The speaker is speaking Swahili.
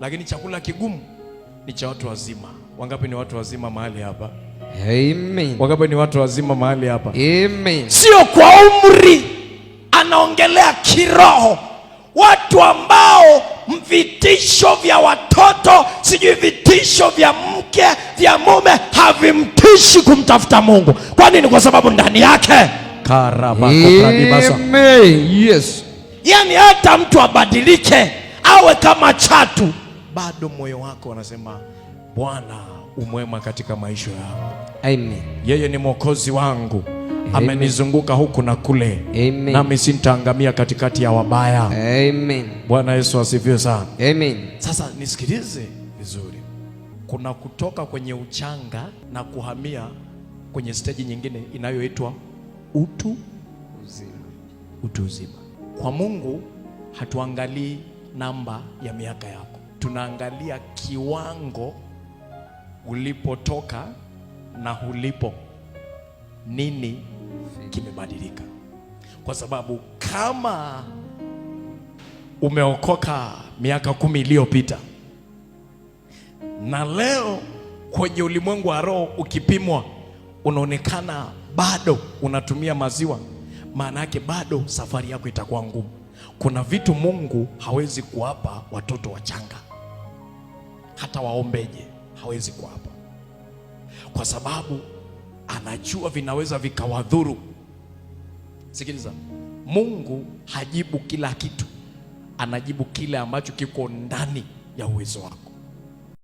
lakini chakula kigumu ni cha watu wazima. Wangapi ni watu wazima mahali hapa? Amen. Wangapi ni watu wazima mahali hapa? Amen. Sio kwa umri, anaongelea kiroho. Watu ambao vitisho vya watoto, sijui vitisho vya mke, vya mume havimtishi kumtafuta Mungu. Kwa nini? Kwa sababu ndani yake Amen. Yes. Yani hata mtu abadilike awe kama chatu, bado moyo wako unasema Bwana umwema katika maisha yangu. Amen. Yeye ni mwokozi wangu. Amenizunguka huku na kule. Amen. Nami sintaangamia katikati ya wabaya. Amen. Bwana Yesu asifiwe sana. Amen. Sasa nisikilize vizuri. Kuna kutoka kwenye uchanga na kuhamia kwenye stage nyingine inayoitwa utu uzima. Utu uzima. Kwa Mungu hatuangalii namba ya miaka yako. Tunaangalia kiwango ulipotoka na ulipo. Nini kimebadilika? Kwa sababu kama umeokoka miaka 10 iliyopita na leo kwenye ulimwengu wa roho ukipimwa unaonekana bado unatumia maziwa, maana yake bado safari yako itakuwa ngumu. Kuna vitu Mungu hawezi kuwapa watoto wachanga, hata waombeje hawezi kuwapa, kwa sababu anajua vinaweza vikawadhuru. Sikiliza, Mungu hajibu kila kitu, anajibu kile ambacho kiko ndani ya uwezo wako.